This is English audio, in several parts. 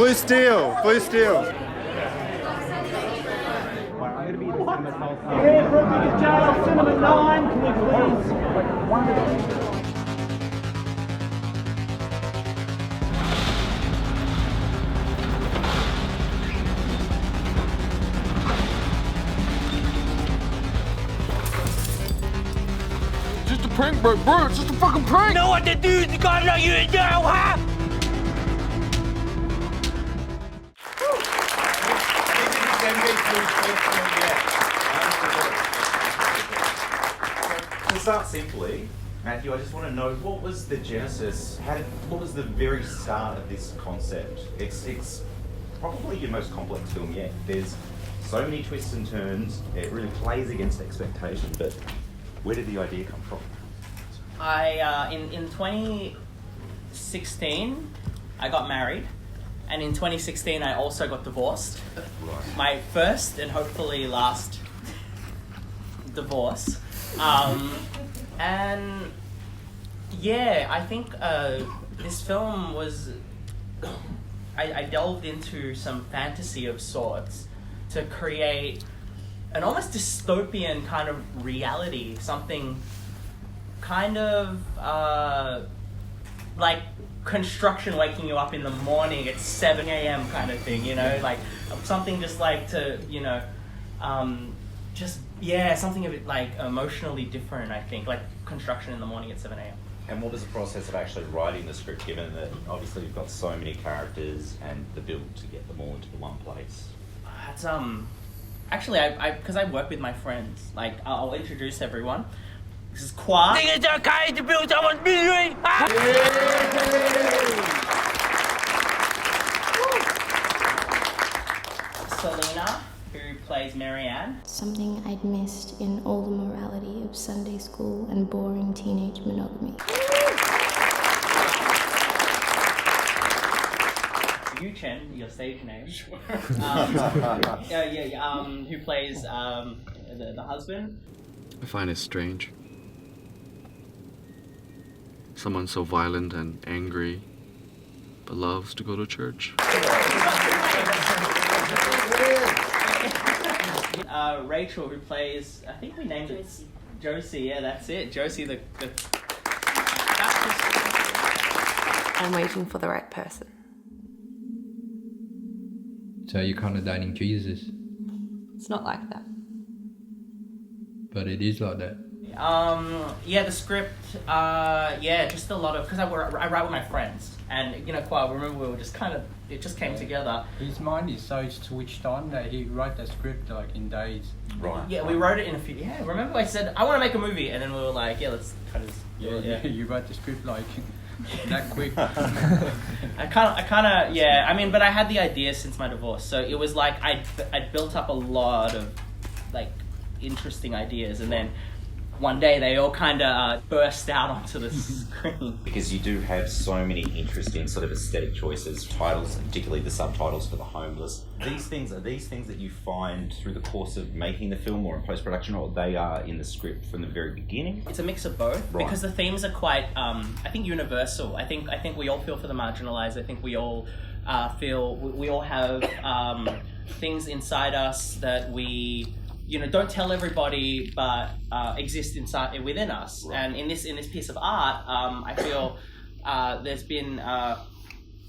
Blue steel. Here from the jail, Cinema 9, can you please? Just a prank, bro. It's just a fucking prank. You know what the dude's got on you in jail, huh? To start simply, Matthew, I just want to know, what was the genesis, what was the very start of this concept? It's probably your most complex film yet. There's so many twists and turns, it really plays against expectation, but where did the idea come from? In 2016, I got married, and in 2016, I also got divorced. Right. My first and hopefully last divorce. And yeah, I think this film was... I delved into some fantasy of sorts to create an almost dystopian kind of reality, something kind of like construction waking you up in the morning at 7 a.m. kind of thing, you know, like something just like to, you know, something a bit like emotionally different, I think, like construction in the morning at 7 a.m. And what was the process of actually writing the script, given that obviously you've got so many characters and the build to get them all into the one place? It's actually because I work with my friends. Like I'll introduce everyone. This is Qua. Think it's okay to build someone's misery, huh? Celina, who plays Marianne. Something I'd missed in all the morality of Sunday school and boring teenage monogamy. Yuen, your stage name. Sure. Who plays the husband. I find it strange. Someone so violent and angry, but loves to go to church. Rachel, who plays, I think we named it Josie. Yeah, that's it. Josie, the I'm waiting for the right person. So you're kind of dating Jesus, It's not like that. but it is like that. The script, just a lot of, because I write with my friends, and you know, I remember we were just kind of, it just came together. His mind is so switched on that he wrote the script like in days. Right. Yeah, we wrote it in a few. Yeah, remember I said I want to make a movie, and then we were like, yeah, let's kind of. Yeah. You wrote the script like that quick. I kind of, I mean, but I had the idea since my divorce, so it was like I'd built up a lot of like interesting ideas, and then one day they all kind of burst out onto the screen. Because you do have so many interesting sort of aesthetic choices, titles, and particularly the subtitles for the homeless. Are these things that you find through the course of making the film or in post-production, or they are in the script from the very beginning? It's a mix of both, right, because the themes are quite, I think, universal. I think we all feel for the marginalized. I think we all we all have things inside us that we, you know, don't tell everybody, but exist within us. Right. And in this piece of art, I feel there's been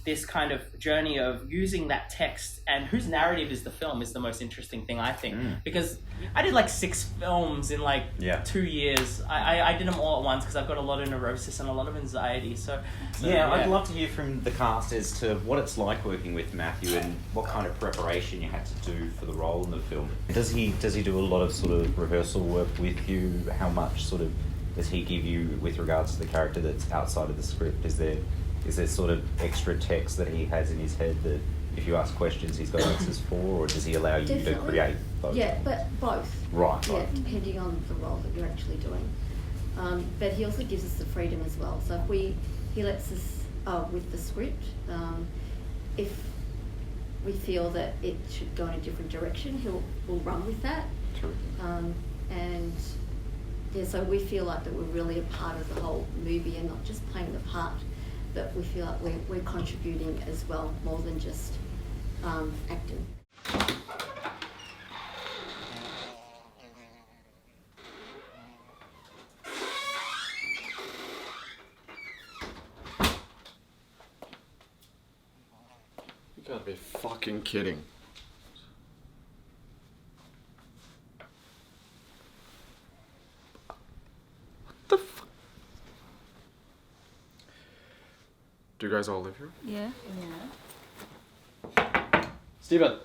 this kind of journey of using that text, and whose narrative is the film is the most interesting thing, I think. Because I did like 6 films in like 2 years. I did them all at once because I've got a lot of neurosis and a lot of anxiety. So I'd love to hear from the cast as to what it's like working with Matthew and what kind of preparation you had to do for the role in the film. Does he do a lot of sort of rehearsal work with you? How much sort of does he give you with regards to the character that's outside of the script? Is there sort of extra text that he has in his head that if you ask questions he's got answers for, or does he allow you to create both? Yeah, but both. Right. Yeah, depending on the role that you're actually doing. But he also gives us the freedom as well. So if he lets us, with the script, if we feel that it should go in a different direction, we'll run with that. True. So we feel like that we're really a part of the whole movie and not just playing the part, but we feel like we're contributing as well, more than just acting. You gotta be fucking kidding. What the fuck? Do you guys all live here? Yeah. Steven!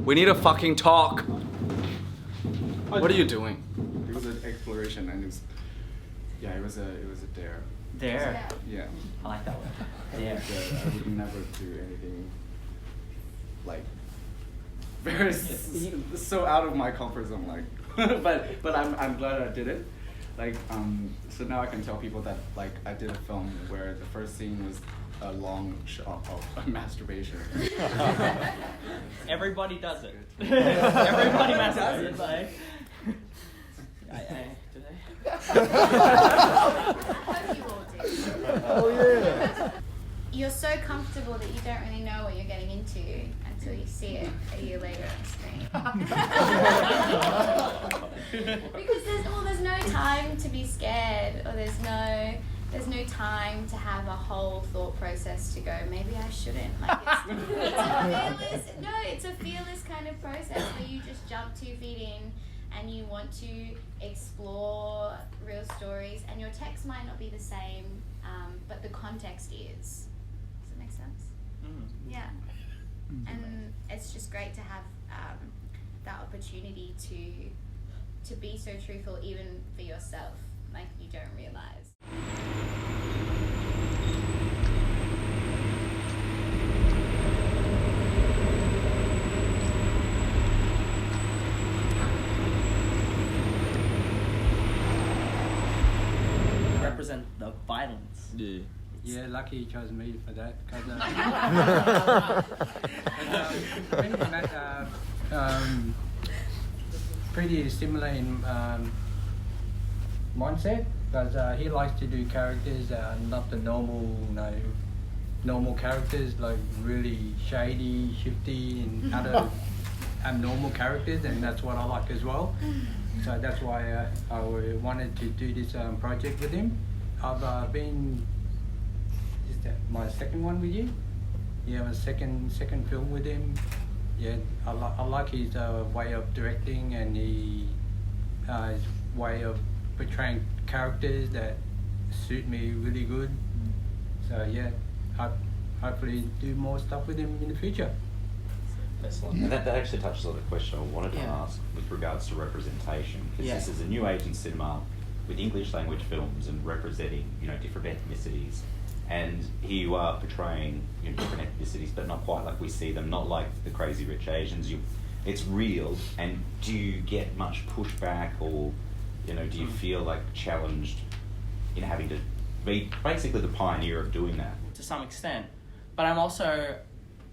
We need to fucking talk! What are you doing? It was an exploration and it was a dare. There. Yeah. I like that word. There. I would never do anything like very so out of my comfort zone, like but I'm glad I did it. Like so now I can tell people that like I did a film where the first scene was a long shot of masturbation. Everybody does it. Everybody masturbates. Like, do they? Oh yeah. You're so comfortable that you don't really know what you're getting into until you see it a year later on screen. Because there's no time to be scared, or there's no time to have a whole thought process to go, maybe I shouldn't. Like it's a fearless kind of process where you just jump 2 feet in and you want to explore real stories, and your text might not be the same, but the context is. Does that make sense? Yeah. And it's just great to have that opportunity to be so truthful, even for yourself, like you don't realize. Represent the violence. Yeah. Yeah, lucky you chose me for that. Cause, me and Matt are pretty similar in mindset, because he likes to do characters that are not the normal characters, like really shady, shifty, and other abnormal characters, and that's what I like as well. So that's why I wanted to do this project with him. I've been, is that my second one with you? Yeah, my second film with him. Yeah, I like his way of directing, and his way of portraying characters that suit me really good. So yeah, hopefully do more stuff with him in the future. Excellent. And that actually touches on the question I wanted to ask with regards to representation, because this is a new age in cinema with English language films and representing, different ethnicities. And here you are portraying different ethnicities, but not quite like we see them, not like the Crazy Rich Asians. It's real. And do you get much pushback, or do you feel like challenged in having to be basically the pioneer of doing that? To some extent. But I'm also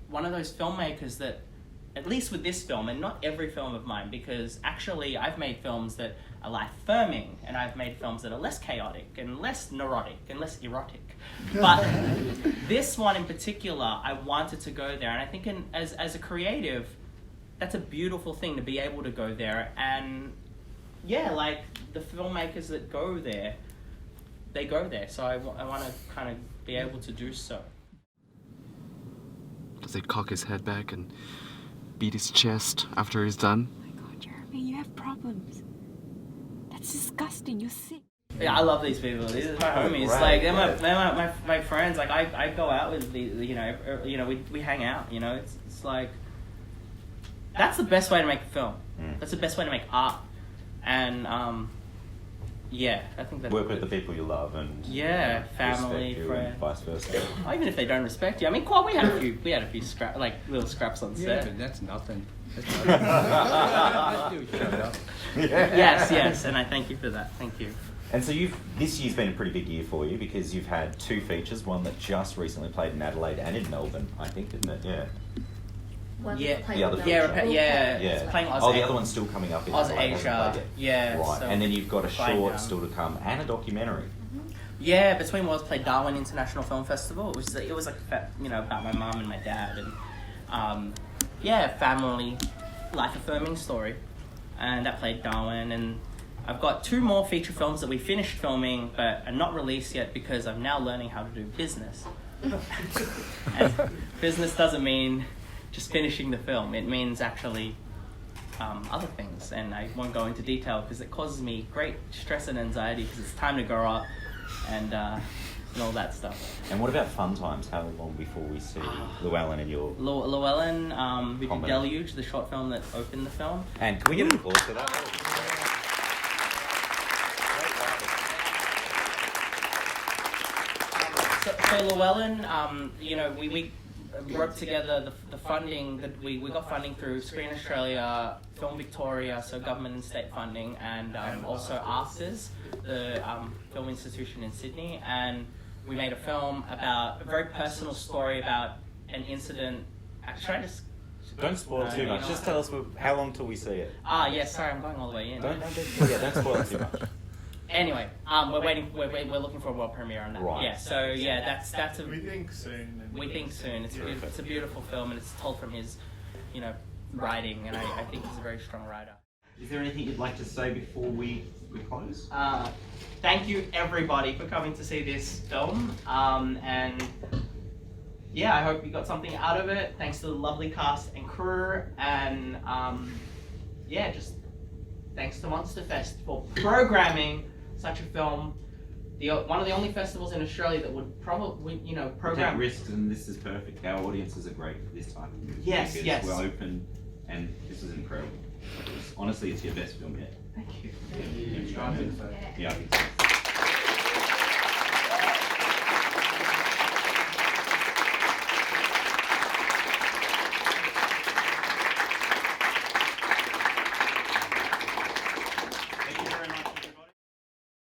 one of those filmmakers that, at least with this film, and not every film of mine, because actually I've made films that are life-affirming, and I've made films that are less chaotic and less neurotic and less erotic. But this one in particular, I wanted to go there, and I think as a creative, that's a beautiful thing to be able to go there. And yeah, like the filmmakers that go there, they go there. So I want to kind of be able to do so. Does he cock his head back and beat his chest after he's done? Oh my God, Jeremy, you have problems. That's disgusting. You're sick. Yeah, I love these people. These are my homies. Like they're my friends. Like I go out with these. We hang out. It's like that's the best way to make a film. That's the best way to make art. And yeah, I think that work with the people you love and family, friends, and vice versa. Even if they don't respect you. I mean, quite. We had a few little scraps on set. Yeah, but that's nothing. I still showed up. Yes, and I thank you for that. Thank you. And so this year's been a pretty big year for you, because you've had 2 features, one that just recently played in Adelaide and in Melbourne, I think, didn't it? Yeah. The other It's playing Oz. Oh, the other one's still coming up in Oz Adelaide, Asia. Yeah. Right, so and then you've got a short still to come and a documentary. Yeah, Between Worlds played Darwin International Film Festival. It was like about my mum and my dad and family, life affirming story, and that played Darwin. And I've got 2 more feature films that we finished filming but are not released yet because I'm now learning how to do business. And business doesn't mean just finishing the film. It means actually other things, and I won't go into detail because it causes me great stress and anxiety because it's time to grow up and all that stuff. And what about fun times? How long before we see Llewellyn and your... Llewellyn, we did Deluge, the short film that opened the film. And can we get an applause for that? So Llewellyn, we worked together the funding that we got funding through Screen Australia, Film Victoria, so government and state funding, and also AFTRS, the film institution in Sydney, and we made a film about a very personal story about an incident. Should I just... Don't spoil too much. Just tell us how long till we see it. Yes, sorry, I'm going all the way in. Don't spoil too much. Anyway, we're looking for a world premiere on that. Right. Yeah, so that's a... We think soon. We think soon. It's a beautiful film, and it's told from his, writing, and I think he's a very strong writer. Is there anything you'd like to say before we close? Thank you everybody for coming to see this film, and yeah, I hope you got something out of it. Thanks to the lovely cast and crew, and just thanks to Monsterfest for programming such a film. One of the only festivals in Australia that would probably, program... Take risks, and this is perfect. Our audiences are great for this type of movie. Yes. We're open, and this is incredible. Honestly, it's your best film yet. Thank you. Yeah, I think so.